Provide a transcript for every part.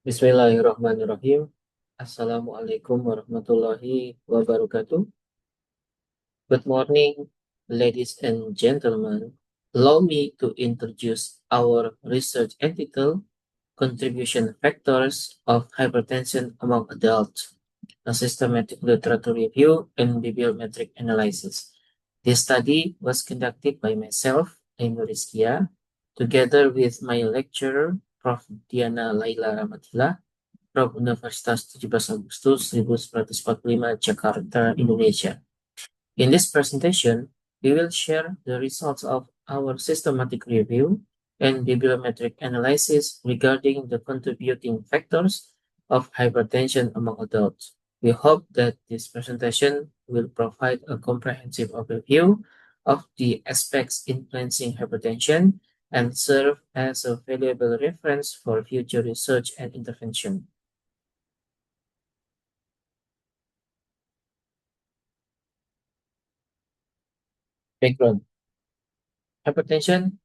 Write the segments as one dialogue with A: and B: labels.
A: Bismillahirrahmanirrahim. Assalamualaikum warahmatullahi wabarakatuh. Good morning, ladies and gentlemen. Allow me to introduce our research entitled Contribution Factors of Hypertension Among Adults, a systematic literature review and bibliometric analysis. This study was conducted by myself, Aimul Rizkia, together with my lecturer, Prof. Diana Laila Ramatila, Prof. Universitas 17 Agustus 1945, Jakarta, Indonesia. In this presentation, we will share the results of our systematic review and bibliometric analysis regarding the contributing factors of hypertension among adults. We hope that this presentation will provide a comprehensive overview of the aspects influencing hypertension and serve as a valuable reference for future research and intervention. Background. Hypertension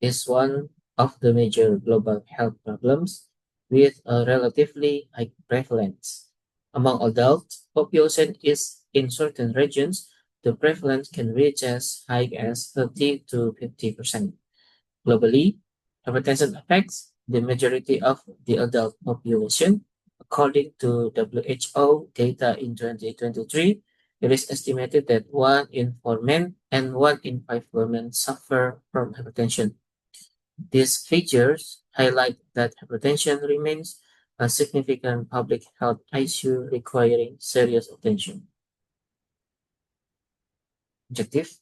A: is one of the major global health problems with a relatively high prevalence. Among adult population is in certain regions, the prevalence can reach as high as 30 to 50%. Globally, hypertension affects the majority of the adult population. According to WHO data in 2023, it is estimated that 1 in 4 men and 1 in 5 women suffer from hypertension. These figures highlight that hypertension remains a significant public health issue requiring serious attention. Objective.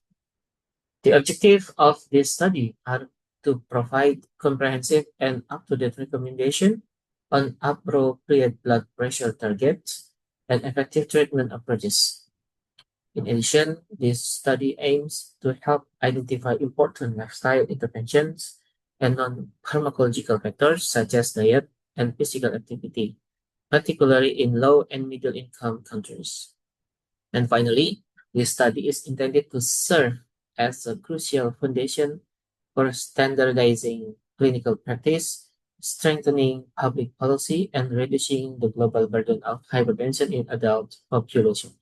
A: The objective of this study are to provide comprehensive and up-to-date recommendation on appropriate blood pressure targets and effective treatment approaches. In addition, this study aims to help identify important lifestyle interventions and non-pharmacological factors such as diet and physical activity, particularly in low and middle income countries. And finally, this study is intended to serve as a crucial foundation for standardizing clinical practice, strengthening public policy, and reducing the global burden of hypertension in adult population.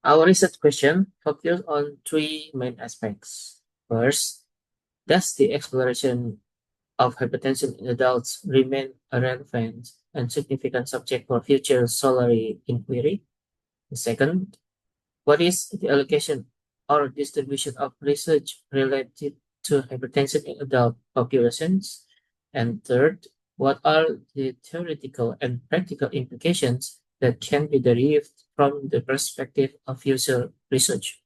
A: Our research question focused on three main aspects. First, does the exploration of hypertension in adults remain a relevant and significant subject for future scholarly inquiry? The second, what is the allocation or distribution of research related to hypertension in adult populations? And third, what are the theoretical and practical implications that can be derived from the perspective of future research?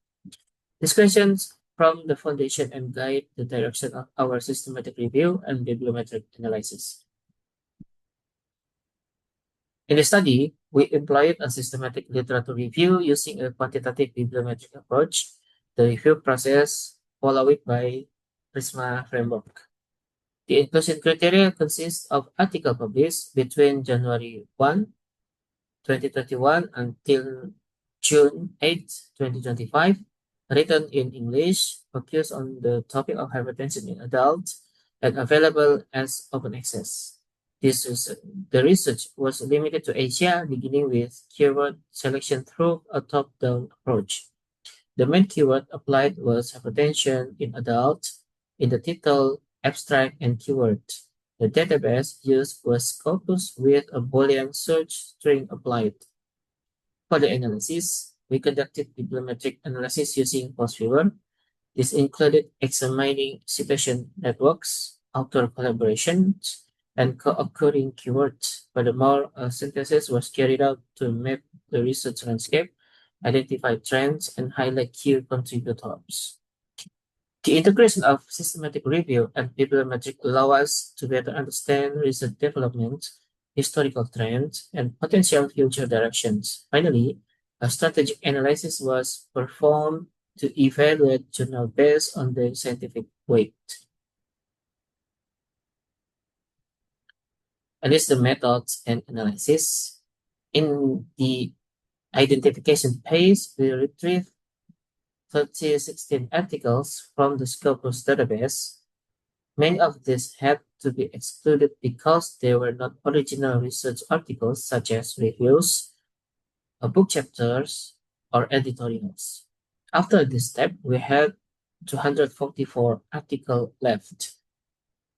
A: These questions from the foundation and guide the direction of our systematic review and bibliometric analysis. In the study, we employed a systematic literature review using a quantitative bibliometric approach. The review process followed by PRISMA framework. The inclusion criteria consists of articles published between January 1, 2021 until June 8, 2025, written in English, focused on the topic of hypertension in adults, and available as open access. The research was limited to Asia, beginning with keyword selection through a top-down approach. The main keyword applied was hypertension in adults in the title, abstract, and keyword. The database used was Scopus with a Boolean search string applied. For the analysis, we conducted bibliometric analysis using PostViewer. This included examining citation networks, author collaborations, and co-occurring keywords. Furthermore, a synthesis was carried out to map the research landscape, identify trends, and highlight key contributors. The integration of systematic review and bibliometric allow us to better understand recent developments, historical trends, and potential future directions. Finally, a strategic analysis was performed to evaluate journal based on the scientific weight. And this is the methods and analysis. In the identification phase, we retrieve 2016 articles from the Scopus database. Many of these had to be excluded because they were not original research articles such as reviews, book chapters, or editorials. After this step, we had 244 articles left.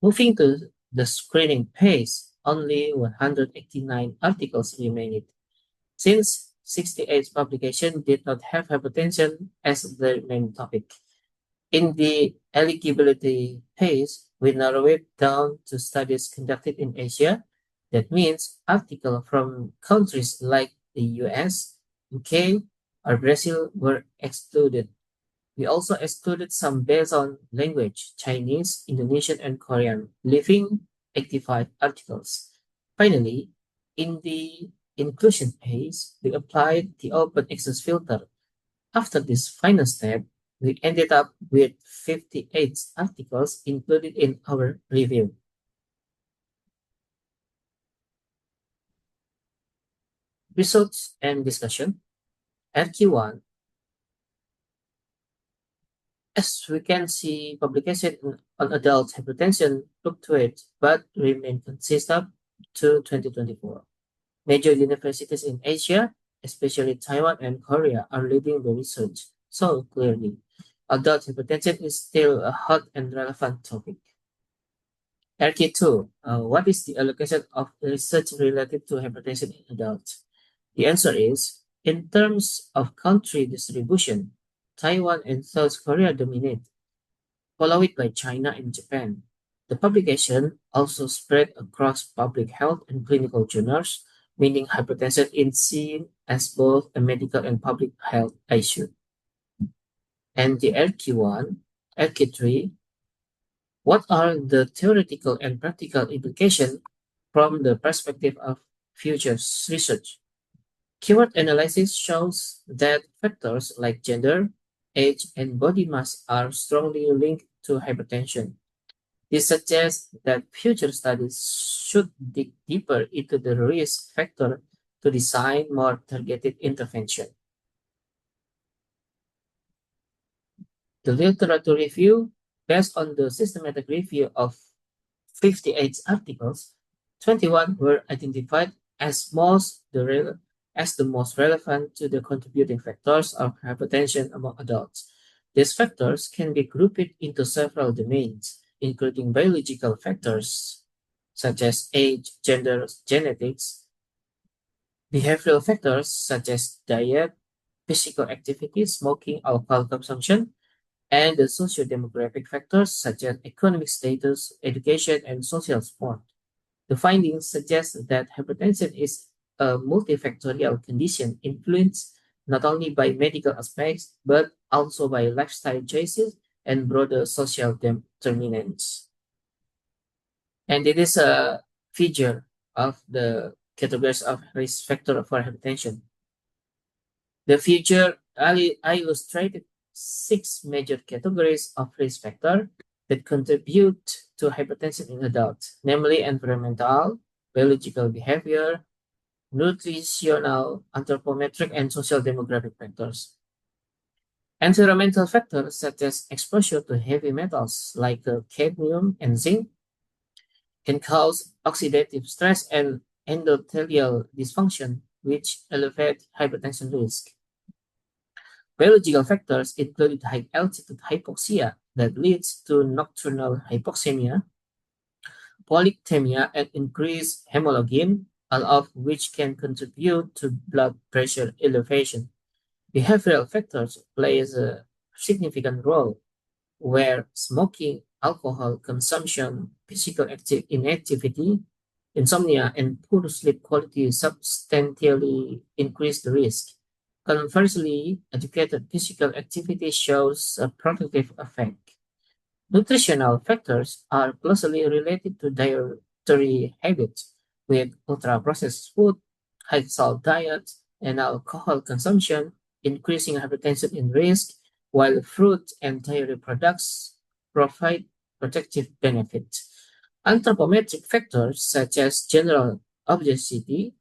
A: Moving to the screening phase, only 189 articles remained. Since 68 publications did not have hypertension as the main topic. In the eligibility phase, we narrow it down to studies conducted in Asia. That means articles from countries like the US, UK, or Brazil were excluded. We also excluded some based on language, Chinese, Indonesian, and Korean, leaving 85 articles. Finally, in the inclusion phase, we applied the open access filter. After this final step, we ended up with 58 articles included in our review. Results and discussion. RQ1. As we can see, publication on adult hypertension fluctuate but remain consistent to 2024. Major universities in Asia, especially Taiwan and Korea, are leading the research. So clearly, adult hypertension is still a hot and relevant topic. RK2, what is the allocation of research related to hypertension in adults? The answer is, in terms of country distribution, Taiwan and South Korea dominate, followed by China and Japan. The publication also spread across public health and clinical journals, meaning hypertension is seen as both a medical and public health issue. And the LQ1, LQ3, what are the theoretical and practical implications from the perspective of future research? Keyword analysis shows that factors like gender, age, and body mass are strongly linked to hypertension. This suggests that future studies should dig deeper into the risk factor to design more targeted intervention. The literature review, based on the systematic review of 58 articles, 21 were identified as the most relevant to the contributing factors of hypertension among adults. These factors can be grouped into several domains, including biological factors such as age, gender, genetics, behavioral factors such as diet, physical activity, smoking, alcohol consumption, and the socio-demographic factors such as economic status, education, and social support. The findings suggest that hypertension is a multifactorial condition influenced not only by medical aspects, but also by lifestyle choices and broader social determinants. And it is a feature of the categories of risk factor for hypertension. The figure illustrated 6 major categories of risk factor that contribute to hypertension in adults, namely environmental, biological behavior, nutritional, anthropometric, and social demographic factors. Environmental factors such as exposure to heavy metals like cadmium and zinc can cause oxidative stress and endothelial dysfunction, which elevate hypertension risk. Biological factors include high-altitude hypoxia that leads to nocturnal hypoxemia, polycythemia, and increased hemoglobin, all of which can contribute to blood pressure elevation. Behavioral factors play a significant role, where smoking, alcohol consumption, physical inactivity, insomnia, and poor sleep quality substantially increase the risk. Conversely, educated physical activity shows a protective effect. Nutritional factors are closely related to dietary habits, with ultra-processed food, high-salt diets, and alcohol consumption increasing hypertension in risk, while fruit and dairy products provide protective benefits. Anthropometric factors such as general obesity,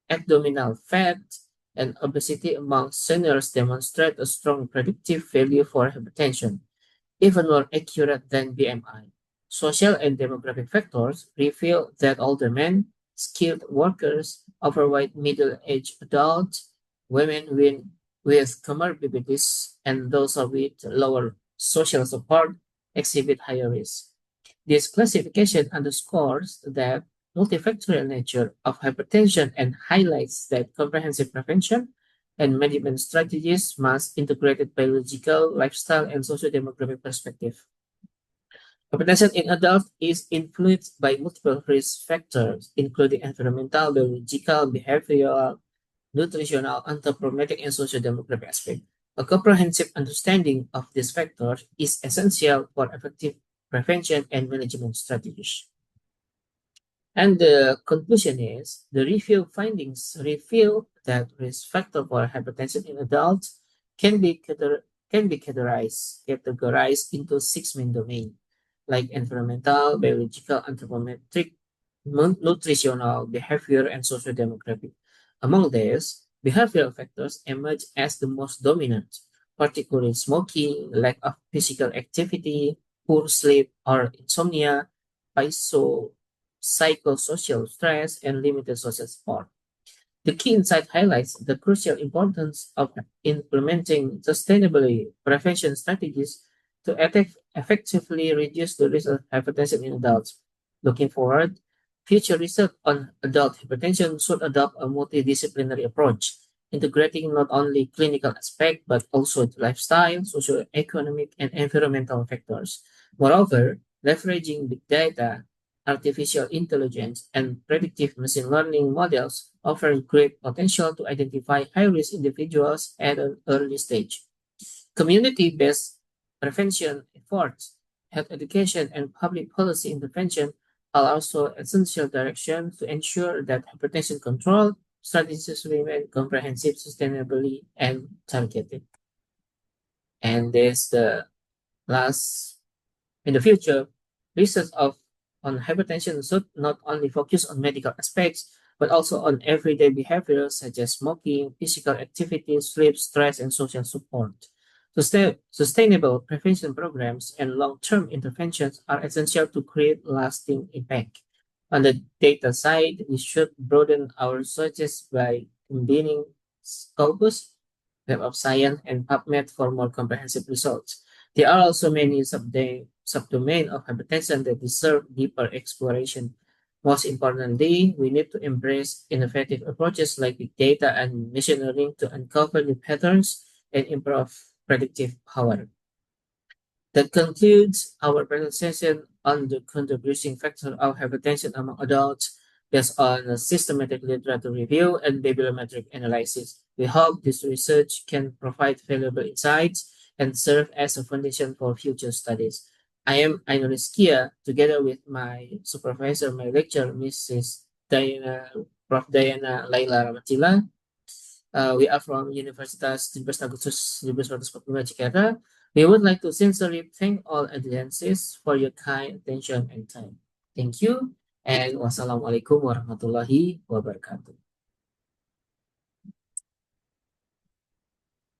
A: abdominal fat, and obesity among seniors demonstrate a strong predictive value for hypertension, even more accurate than BMI. Social and demographic factors reveal that older men, skilled workers, overweight middle-aged adults, women with comorbidities, and those with lower social support exhibit higher risk. This classification underscores the multifactorial nature of hypertension and highlights that comprehensive prevention and management strategies must integrate biological, lifestyle, and socio-demographic perspective. Hypertension in adults is influenced by multiple risk factors, including environmental, biological, behavioral, nutritional, anthropometric, and socio-demographic aspects. A comprehensive understanding of these factors is essential for effective prevention and management strategies. And the conclusion is the review findings reveal that risk factor for hypertension in adults can be categorized into six main domains, like environmental, biological, anthropometric, nutritional, behavior, and social demographic. Among these, behavioral factors emerge as the most dominant, particularly smoking, lack of physical activity, poor sleep or insomnia, psychosocial stress, and limited social support. The key insight highlights the crucial importance of implementing sustainably prevention strategies to effectively reduce the risk of hypertension in adults. Looking forward, future research on adult hypertension should adopt a multidisciplinary approach, integrating not only clinical aspects but also lifestyle, socioeconomic, and environmental factors. Moreover, leveraging big data, artificial intelligence, and predictive machine learning models offer great potential to identify high-risk individuals at an early stage. Community-based prevention efforts, health education, and public policy intervention are also essential direction to ensure that hypertension control strategies remain comprehensive, sustainably, and targeted. And there's the last in the future, research on hypertension should not only focus on medical aspects, but also on everyday behaviors such as smoking, physical activity, sleep, stress, and social support. Sustainable prevention programs and long-term interventions are essential to create lasting impact. On the data side, we should broaden our searches by combining Scopus, Web of Science, and PubMed for more comprehensive results. There are also many subdomains of hypertension that deserve deeper exploration. Most importantly, we need to embrace innovative approaches like big data and machine learning to uncover new patterns and improve predictive power. That concludes our presentation on the contributing factor of hypertension among adults based on a systematic literature review and bibliometric analysis. We hope this research can provide valuable insights and serve as a foundation for future studies. I am Ainul Kia, together with my supervisor, my lecturer, Prof. Diana Laila Ramatila. We are from Universitas 17 Agustus 1945 Jakarta. We would like to sincerely thank all audiences for your kind attention and time. Thank you, and wassalamualaikum warahmatullahi wabarakatuh.